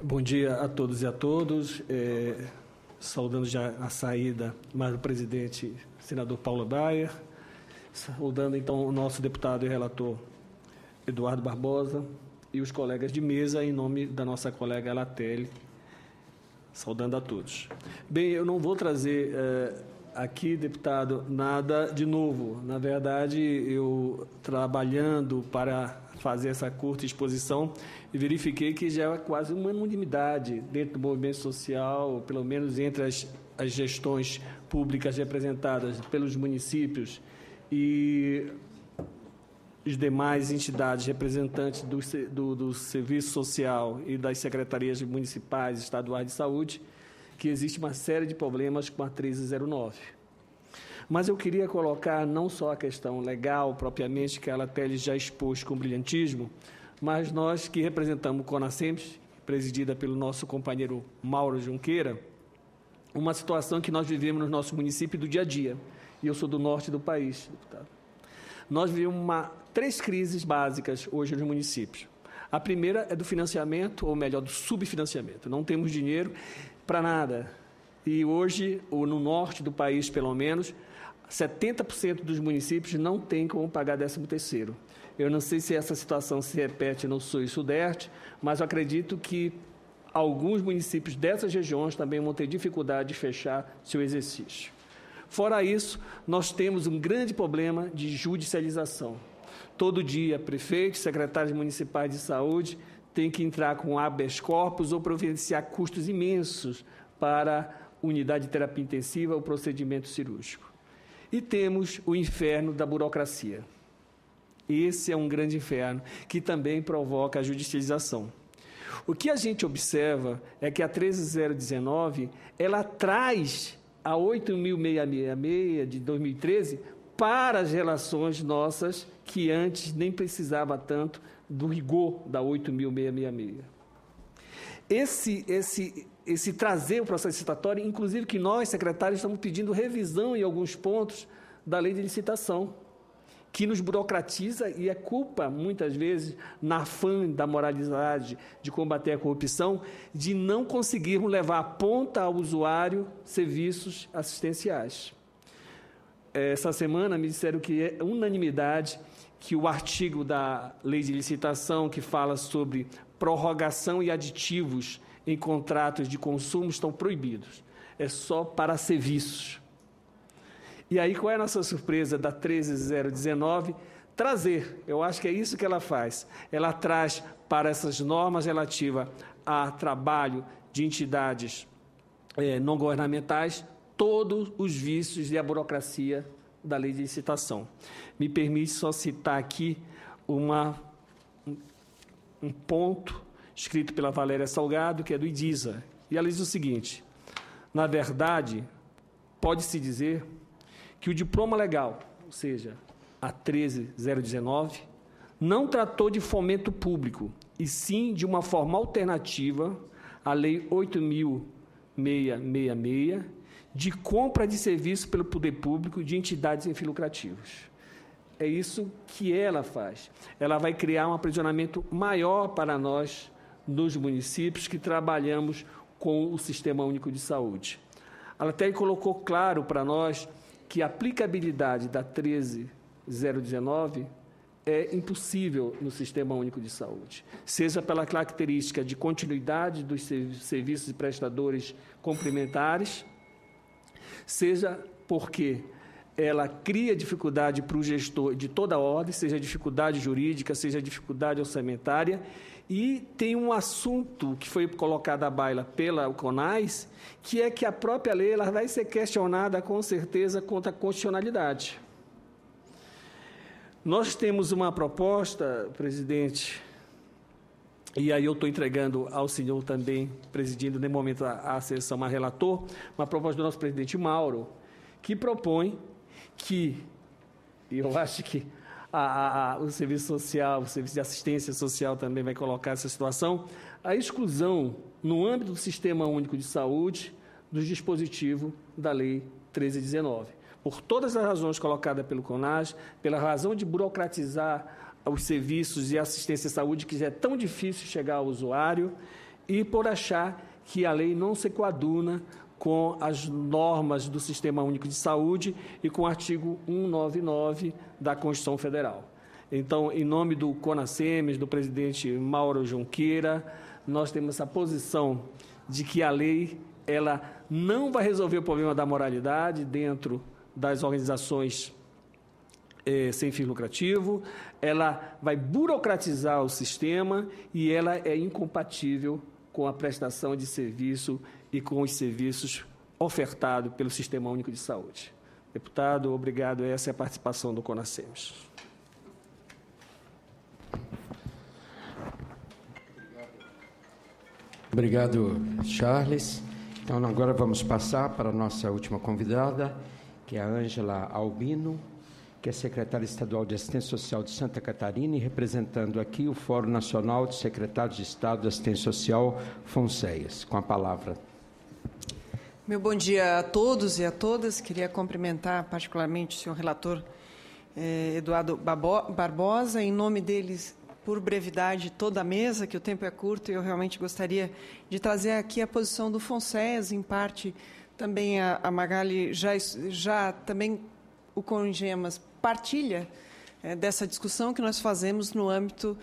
Bom dia a todos e a todos. Saudando já a saída mais do presidente, senador Paulo Baier, saudando então o nosso deputado e relator Eduardo Barbosa e os colegas de mesa, em nome da nossa colega Latele, saudando a todos. Bem, eu não vou trazer aqui, deputado, nada de novo. Na verdade, eu trabalhando para fazer essa curta exposição e verifiquei que já é quase uma unanimidade dentro do movimento social, pelo menos entre as gestões públicas representadas pelos municípios e os demais entidades representantes do Serviço Social e das secretarias municipais e estaduais de saúde, que existe uma série de problemas com a 1309. Mas eu queria colocar não só a questão legal, propriamente, que a Latele já expôs com brilhantismo, mas nós que representamos o CONASEMS, presidida pelo nosso companheiro Mauro Junqueira, uma situação que nós vivemos no nosso município do dia a dia. E eu sou do norte do país, deputado. Nós vivemos três crises básicas hoje nos municípios. A primeira é do financiamento, ou melhor, do subfinanciamento. Não temos dinheiro para nada. E hoje, ou no norte do país, pelo menos, 70% dos municípios não têm como pagar 13º. Eu não sei se essa situação se repete no sul e sudeste, mas eu acredito que alguns municípios dessas regiões também vão ter dificuldade de fechar seu exercício. Fora isso, nós temos um grande problema de judicialização. Todo dia, prefeitos, secretários municipais de saúde têm que entrar com habeas corpus ou providenciar custos imensos para unidade de terapia intensiva ou procedimento cirúrgico. E temos o inferno da burocracia. Esse é um grande inferno que também provoca a judicialização. O que a gente observa é que a 13019, ela traz a 8.666 de 2013 para as relações nossas, que antes nem precisava tanto do rigor da 8.666. Esse trazer o processo licitatório, inclusive que nós, secretários, estamos pedindo revisão em alguns pontos da lei de licitação, que nos burocratiza e é culpa, muitas vezes, na afã da moralidade, de combater a corrupção, de não conseguirmos levar à ponta ao usuário serviços assistenciais. Essa semana me disseram que é unanimidade que o artigo da lei de licitação que fala sobre prorrogação e aditivos em contratos de consumo estão proibidos. É só para serviços. E aí, qual é a nossa surpresa da 13019? Trazer. Eu acho que é isso que ela faz. Ela traz para essas normas relativas a trabalho de entidades não governamentais todos os vícios e a burocracia da lei de licitação. Me permite só citar aqui um ponto escrito pela Valéria Salgado, que é do IDISA. E ela diz o seguinte: na verdade, pode-se dizer que o diploma legal, ou seja, a 13019, não tratou de fomento público, e sim de uma forma alternativa à Lei 8.666, de compra de serviço pelo poder público de entidades sem fins lucrativos. É isso que ela faz. Ela vai criar um aprisionamento maior para nós, nos municípios, que trabalhamos com o Sistema Único de Saúde. Ela até colocou claro para nós que a aplicabilidade da 13019 é impossível no Sistema Único de Saúde, seja pela característica de continuidade dos serviços e prestadores complementares, seja porque ela cria dificuldade para o gestor de toda a ordem, seja dificuldade jurídica, seja dificuldade orçamentária, e tem um assunto que foi colocado à baila pela CONAS, que é que a própria lei ela vai ser questionada, com certeza, contra a constitucionalidade. Nós temos uma proposta, presidente, e aí eu estou entregando ao senhor também, presidindo, no momento, a sessão a relator, uma proposta do nosso presidente Mauro, que propõe que, e eu acho que o serviço social, o serviço de assistência social também vai colocar essa situação, a exclusão, no âmbito do Sistema Único de Saúde, dos dispositivos da Lei 1319. Por todas as razões colocadas pelo CONAS, pela razão de burocratizar os serviços de assistência à saúde, que já é tão difícil chegar ao usuário, e por achar que a lei não se coaduna com as normas do Sistema Único de Saúde e com o artigo 199 da Constituição Federal. Então, em nome do CONASEMES, do presidente Mauro Junqueira, nós temos essa posição de que a lei ela não vai resolver o problema da moralidade dentro das organizações sem fim lucrativo, ela vai burocratizar o sistema e ela é incompatível com a prestação de serviço e com os serviços ofertados pelo Sistema Único de Saúde. Deputado, obrigado. Essa é a participação do CONASEMES. Obrigado, Charles. Então, agora vamos passar para a nossa última convidada, que é a Ângela Albino, que é secretária estadual de Assistência Social de Santa Catarina e representando aqui o Fórum Nacional de Secretários de Estado de Assistência Social, FONSEAS. Com a palavra. Meu bom dia a todos e a todas. Queria cumprimentar particularmente o senhor relator Eduardo Barbosa, em nome deles, por brevidade, toda a mesa, que o tempo é curto, e eu realmente gostaria de trazer aqui a posição do FONSEAS, em parte também a Magali já também o CONGEMAS partilha dessa discussão que nós fazemos no âmbito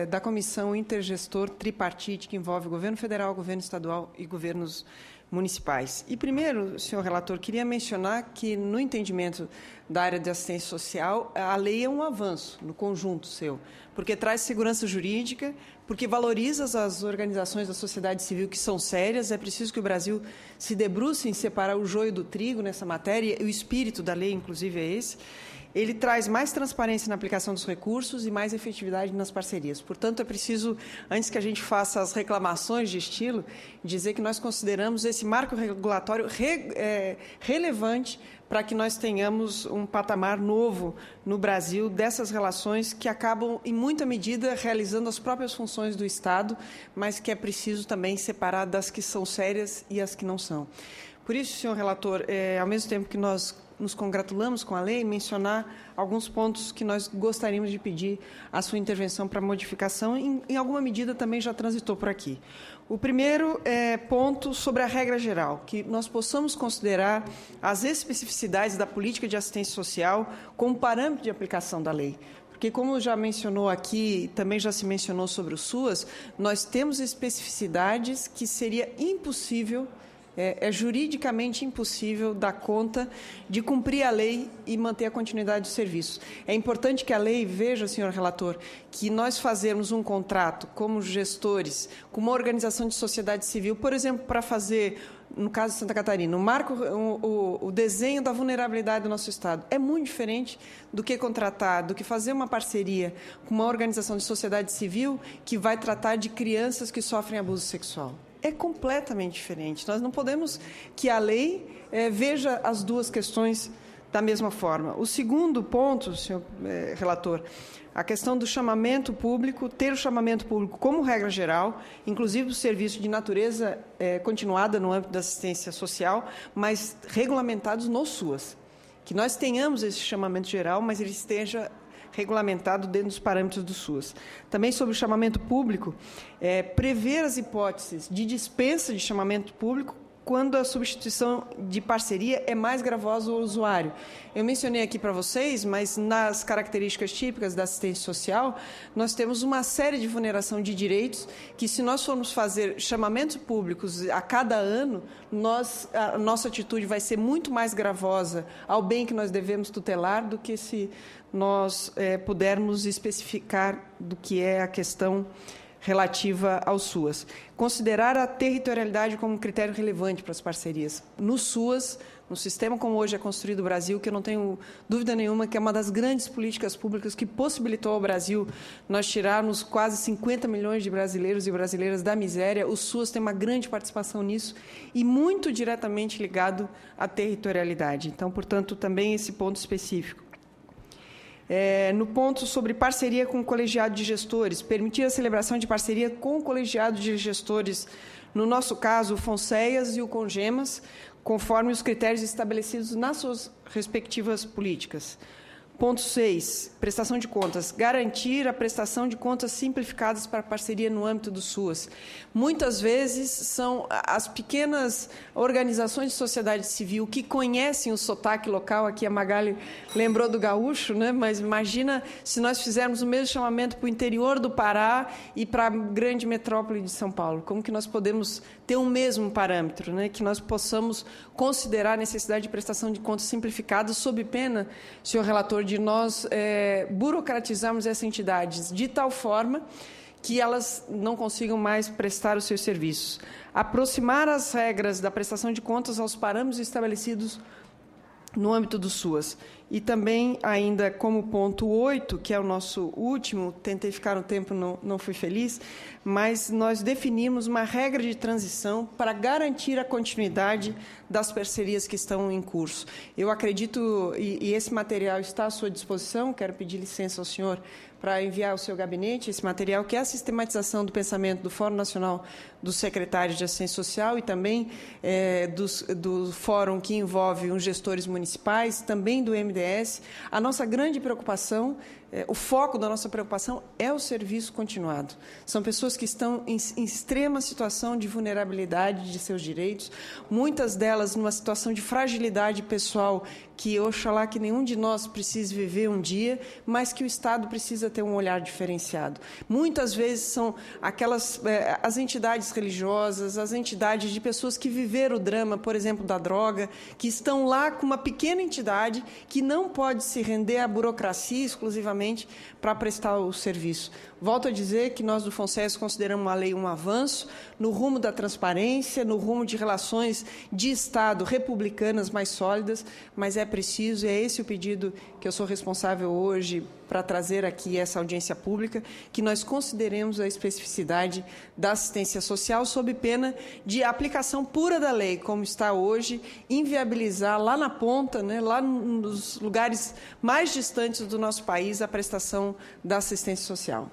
da Comissão Intergestor Tripartite, que envolve o governo federal, o governo estadual e governos municipais. E, primeiro, senhor relator, queria mencionar que, no entendimento da área de assistência social, a lei é um avanço no conjunto seu, porque traz segurança jurídica, porque valoriza as organizações da sociedade civil que são sérias. É preciso que o Brasil se debruce em separar o joio do trigo nessa matéria, e o espírito da lei, inclusive, é esse. Ele traz mais transparência na aplicação dos recursos e mais efetividade nas parcerias. Portanto, é preciso, antes que a gente faça as reclamações de estilo, dizer que nós consideramos esse marco regulatório relevante para que nós tenhamos um patamar novo no Brasil dessas relações que acabam, em muita medida, realizando as próprias funções do Estado, mas que é preciso também separar das que são sérias e as que não são. Por isso, senhor relator, ao mesmo tempo que nós nos congratulamos com a lei, mencionar alguns pontos que nós gostaríamos de pedir a sua intervenção para modificação, em alguma medida também já transitou por aqui. O primeiro ponto sobre a regra geral, que nós possamos considerar as especificidades da política de assistência social como parâmetro de aplicação da lei. Porque, como já mencionou aqui, também já se mencionou sobre o SUAS, nós temos especificidades que seria impossível, é juridicamente impossível dar conta de cumprir a lei e manter a continuidade do serviço. É importante que a lei veja, senhor relator, que nós fazermos um contrato como gestores, com uma organização de sociedade civil, por exemplo, para fazer, no caso de Santa Catarina, o desenho da vulnerabilidade do nosso Estado, é muito diferente do que contratar, do que fazer uma parceria com uma organização de sociedade civil que vai tratar de crianças que sofrem abuso sexual. É completamente diferente. Nós não podemos que a lei veja as duas questões da mesma forma. O segundo ponto, senhor relator, a questão do chamamento público, ter o chamamento público como regra geral, inclusive o serviço de natureza continuada no âmbito da assistência social, mas regulamentados no SUAS. Que nós tenhamos esse chamamento geral, mas ele esteja regulamentado dentro dos parâmetros do SUAS. Também sobre o chamamento público, prever as hipóteses de dispensa de chamamento público quando a substituição de parceria é mais gravosa ao usuário. Eu mencionei aqui para vocês, mas nas características típicas da assistência social, nós temos uma série de vulneração de direitos que, se nós formos fazer chamamentos públicos a cada ano, a nossa atitude vai ser muito mais gravosa ao bem que nós devemos tutelar do que se nós pudermos especificar do que é a questão relativa ao SUAS. Considerar a territorialidade como um critério relevante para as parcerias. No SUAS, no sistema como hoje é construído o Brasil, que eu não tenho dúvida nenhuma que é uma das grandes políticas públicas que possibilitou ao Brasil nós tirarmos quase 50 milhões de brasileiros e brasileiras da miséria, o SUAS tem uma grande participação nisso e muito diretamente ligado à territorialidade. Então, portanto, também esse ponto específico. No ponto sobre parceria com o colegiado de gestores, permitir a celebração de parceria com o colegiado de gestores, no nosso caso, o FONSEAS e o CONGEMAS, conforme os critérios estabelecidos nas suas respectivas políticas. Ponto 6, prestação de contas. Garantir a prestação de contas simplificadas para parceria no âmbito do SUAS. Muitas vezes são as pequenas organizações de sociedade civil que conhecem o sotaque local. Aqui a Magali lembrou do gaúcho, né? Mas imagina se nós fizermos o mesmo chamamento para o interior do Pará e para a grande metrópole de São Paulo. Como que nós podemos ter um mesmo parâmetro, né? Que nós possamos considerar a necessidade de prestação de contas simplificadas, sob pena, senhor relator, de nós burocratizarmos essas entidades de tal forma que elas não consigam mais prestar os seus serviços. Aproximar as regras da prestação de contas aos parâmetros estabelecidos no âmbito do SUAS. E também, ainda como ponto 8, que é o nosso último, tentei ficar um tempo, não fui feliz, mas nós definimos uma regra de transição para garantir a continuidade das parcerias que estão em curso. Eu acredito, e esse material está à sua disposição, quero pedir licença ao senhor para enviar ao seu gabinete esse material, que é a sistematização do pensamento do Fórum Nacional dos Secretários de Assistência Social e também do fórum que envolve os gestores municipais, também do MDS. A nossa grande preocupação, o foco da nossa preocupação é o serviço continuado. São pessoas que estão em extrema situação de vulnerabilidade de seus direitos, muitas delas numa situação de fragilidade pessoal que, oxalá, que nenhum de nós precise viver um dia, mas que o Estado precisa ter um olhar diferenciado. Muitas vezes são as entidades religiosas, as entidades de pessoas que viveram o drama, por exemplo, da droga, que estão lá com uma pequena entidade que não pode se render à burocracia exclusivamente para prestar o serviço. Volto a dizer que nós do FONSES consideramos a lei um avanço no rumo da transparência, no rumo de relações de Estado republicanas mais sólidas, mas é preciso, e é esse o pedido que eu sou responsável hoje para trazer aqui essa audiência pública, que nós consideremos a especificidade da assistência social sob pena de aplicação pura da lei, como está hoje, inviabilizar lá na ponta, né, lá nos lugares mais distantes do nosso país, a prestação da assistência social.